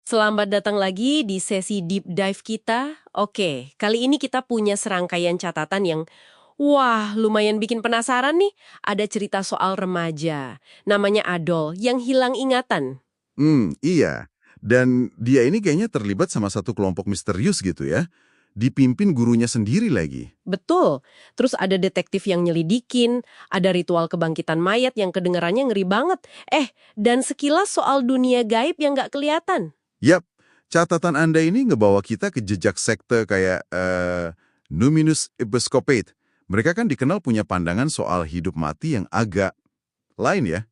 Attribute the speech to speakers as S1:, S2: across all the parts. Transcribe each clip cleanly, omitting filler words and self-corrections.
S1: Selamat datang lagi di sesi deep dive kita. Oke, kali ini kita punya serangkaian catatan yang, wah, lumayan bikin penasaran nih. Ada cerita soal remaja, namanya Adol, yang hilang ingatan.
S2: Iya. Dan dia ini kayaknya terlibat sama satu kelompok misterius gitu ya. Dipimpin gurunya sendiri lagi.
S1: Betul, terus ada detektif yang nyelidikin, ada ritual kebangkitan mayat yang kedengarannya ngeri banget. Dan sekilas soal dunia gaib yang nggak kelihatan.
S2: Yap, catatan Anda ini ngebawa kita ke jejak sekte kayak Numinus Episcopate. Mereka kan dikenal punya pandangan soal hidup mati yang agak lain ya.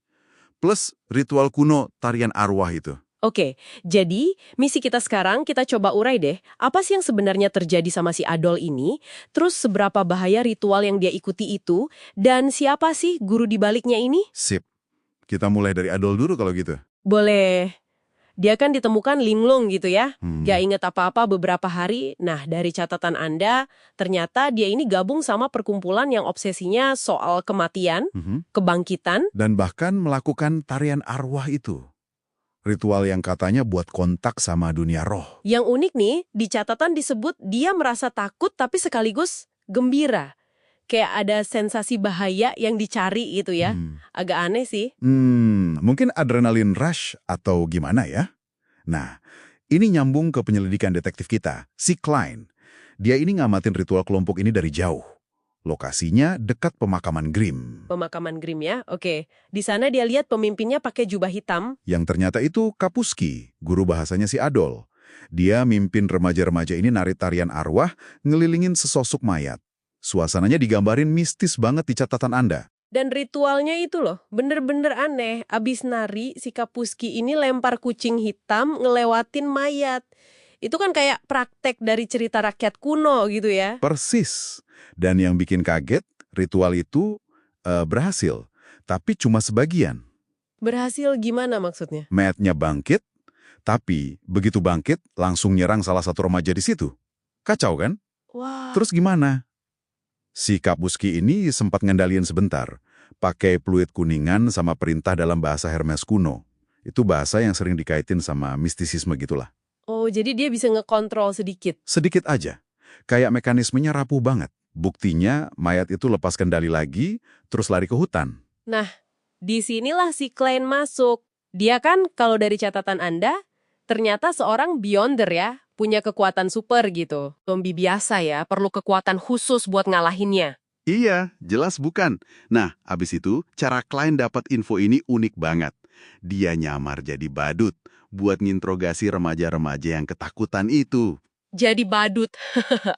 S2: Plus ritual kuno tarian arwah itu.
S1: Oke, jadi misi kita sekarang kita coba urai deh, apa sih yang sebenarnya terjadi sama si Adol ini, terus seberapa bahaya ritual yang dia ikuti itu, dan siapa sih guru di baliknya ini?
S2: Sip. Kita mulai dari Adol dulu kalau gitu.
S1: Boleh. Dia kan ditemukan linglung gitu ya, gak
S2: Hmm.
S1: inget apa-apa beberapa hari. Nah, dari catatan Anda, ternyata dia ini gabung sama perkumpulan yang obsesinya soal kematian,
S2: Mhm.
S1: kebangkitan.
S2: Dan bahkan melakukan tarian arwah itu. Ritual yang katanya buat kontak sama dunia roh.
S1: Yang unik nih, di catatan disebut dia merasa takut tapi sekaligus gembira. Kayak ada sensasi bahaya yang dicari gitu ya. Agak aneh sih.
S2: Mungkin adrenalin rush atau gimana ya? Nah, ini nyambung ke penyelidikan detektif kita, si Klein. Dia ini ngamatin ritual kelompok ini dari jauh. Lokasinya dekat pemakaman Grimm.
S1: Pemakaman Grimm ya, oke. Di sana dia lihat pemimpinnya pakai jubah hitam.
S2: Yang ternyata itu Kapuski, guru bahasanya si Adol. Dia mimpin remaja-remaja ini nari tarian arwah, ngelilingin sesosok mayat. Suasananya digambarin mistis banget di catatan Anda.
S1: Dan ritualnya itu loh, bener-bener aneh. Abis nari, si Kapuski ini lempar kucing hitam ngelewatin mayat. Itu kan kayak praktek dari cerita rakyat kuno gitu ya.
S2: Persis. Dan yang bikin kaget, ritual itu berhasil. Tapi cuma sebagian.
S1: Berhasil gimana maksudnya?
S2: Mayatnya bangkit, tapi begitu bangkit langsung nyerang salah satu remaja di situ. Kacau kan?
S1: Wah,
S2: Terus gimana? Si Kapuski ini sempat ngendaliin sebentar, pakai peluit kuningan sama perintah dalam bahasa Hermes kuno. Itu bahasa yang sering dikaitin sama mistisisme gitulah.
S1: oh jadi dia bisa ngekontrol sedikit.
S2: Sedikit aja. Kayak mekanismenya rapuh banget. Buktinya mayat itu lepas kendali lagi, terus lari ke hutan.
S1: Nah, disinilah si Klein masuk. Dia kan kalau dari catatan Anda, ternyata seorang beyonder ya, punya kekuatan super gitu. Zombie biasa ya, perlu kekuatan khusus buat ngalahinnya.
S3: Iya, jelas bukan. Nah, abis itu, cara Klein dapat info ini unik banget. Dia nyamar jadi badut buat nginterogasi remaja-remaja yang ketakutan itu.
S1: Jadi badut,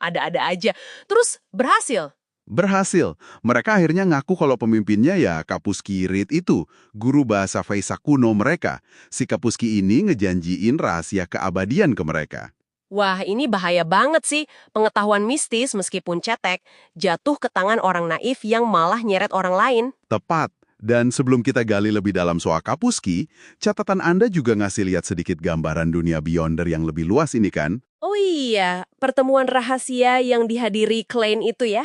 S1: ada-ada aja. Terus berhasil.
S3: Berhasil. Mereka akhirnya ngaku kalau pemimpinnya ya Kapuski Reed itu, guru bahasa Faisak kuno mereka. Si Kapuski ini ngejanjiin rahasia keabadian ke mereka.
S1: Wah, ini bahaya banget sih. Pengetahuan mistis meskipun cetek, jatuh ke tangan orang naif yang malah nyeret orang lain.
S3: Tepat. Dan sebelum kita gali lebih dalam soal Kapuski, catatan Anda juga ngasih lihat sedikit gambaran dunia Beyonder yang lebih luas ini kan?
S1: Oh iya, pertemuan rahasia yang dihadiri Klein itu ya.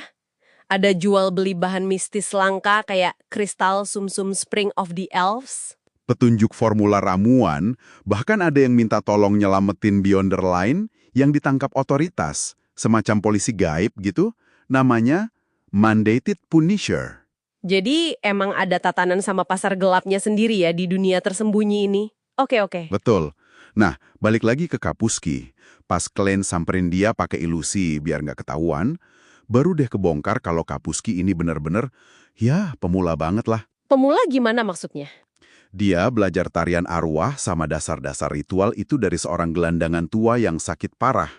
S1: Ada jual beli bahan mistis langka kayak kristal sumsum Spring of the Elves.
S3: Petunjuk formula ramuan, bahkan ada yang minta tolong nyelamatin Beyonder lain yang ditangkap otoritas, semacam polisi gaib gitu, namanya Mandated Punisher.
S1: Jadi emang ada tatanan sama pasar gelapnya sendiri ya di dunia tersembunyi ini. Oke.
S3: Betul. Nah, balik lagi ke Kapuski. Pas Klein samperin dia pakai ilusi biar nggak ketahuan, baru deh kebongkar kalau Kapuski ini bener-bener, ya pemula banget lah.
S1: Pemula gimana maksudnya?
S3: Dia belajar tarian arwah sama dasar-dasar ritual itu dari seorang gelandangan tua yang sakit parah.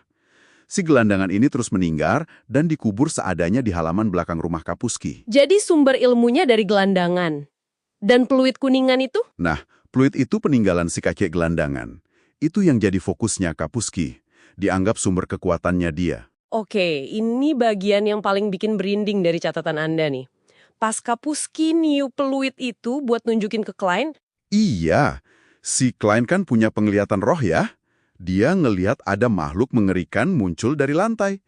S3: Si gelandangan ini terus meninggal dan dikubur seadanya di halaman belakang rumah Kapuski.
S1: Jadi sumber ilmunya dari gelandangan. Dan peluit kuningan itu?
S3: Nah, peluit itu peninggalan si kakek gelandangan. Itu yang jadi fokusnya Kapuski. Dianggap sumber kekuatannya dia.
S1: Oke, ini bagian yang paling bikin berinding dari catatan Anda nih. Pas Kapuski niup peluit itu buat nunjukin ke Klein,
S3: Iya, si Klein kan punya penglihatan roh ya. Dia ngelihat ada makhluk mengerikan muncul dari lantai.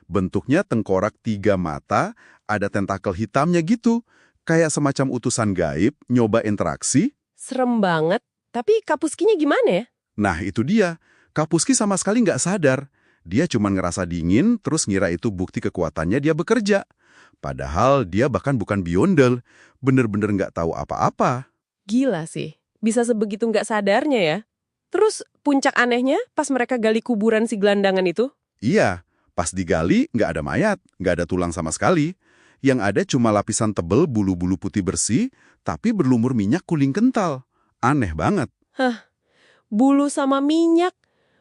S3: Bentuknya tengkorak 3 mata, ada tentakel hitamnya gitu. Kayak semacam utusan gaib, nyoba interaksi.
S1: serem banget. Tapi Kapuskinya gimana ya?
S3: Nah itu dia. Kapuski sama sekali nggak sadar. Dia cuma ngerasa dingin, terus ngira itu bukti kekuatannya dia bekerja. Padahal dia bahkan bukan Beyonder, bener-bener nggak tahu apa-apa.
S1: Gila sih, bisa sebegitu nggak sadarnya ya. Terus puncak anehnya pas mereka gali kuburan si gelandangan itu?
S3: Iya, pas digali nggak ada mayat, nggak ada tulang sama sekali. Yang ada cuma lapisan tebel bulu-bulu putih bersih, tapi berlumur minyak kuning kental. Aneh banget.
S1: Bulu sama minyak,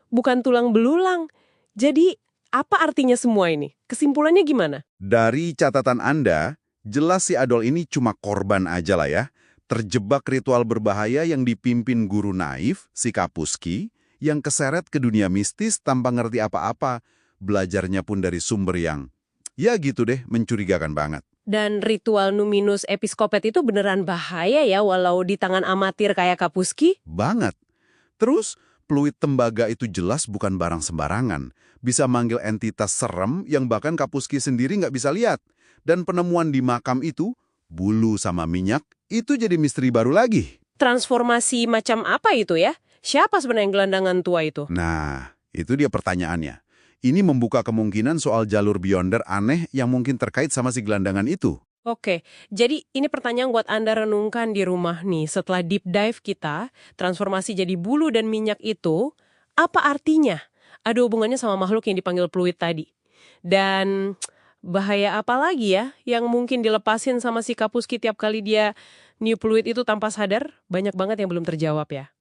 S1: bukan tulang belulang. Jadi, apa artinya semua ini? Kesimpulannya gimana?
S3: Dari catatan Anda, jelas si Adol ini cuma korban aja lah ya. Terjebak ritual berbahaya yang dipimpin guru naif, si Kapuski, yang keseret ke dunia mistis tanpa ngerti apa-apa. Belajarnya pun dari sumber yang, ya gitu deh, mencurigakan banget.
S1: Dan ritual Numinus Episcopet itu beneran bahaya ya walau di tangan amatir kayak Kapuski?
S3: Banget. Terus, fluid tembaga itu jelas bukan barang sembarangan. Bisa manggil entitas serem yang bahkan Kapuski sendiri nggak bisa lihat. Dan penemuan di makam itu, bulu sama minyak, itu jadi misteri baru lagi.
S1: Transformasi macam apa itu ya? Siapa sebenarnya gelandangan tua itu?
S3: Nah, itu dia pertanyaannya. Ini membuka kemungkinan soal jalur Beyonder aneh yang mungkin terkait sama si gelandangan itu.
S1: Oke, jadi ini pertanyaan buat Anda renungkan di rumah nih. Setelah deep dive kita, transformasi jadi bulu dan minyak itu, apa artinya? Ada hubungannya sama makhluk yang dipanggil fluid tadi. Dan bahaya apa lagi ya yang mungkin dilepasin sama si Kapuski tiap kali dia new fluid itu tanpa sadar? Banyak banget yang belum terjawab ya.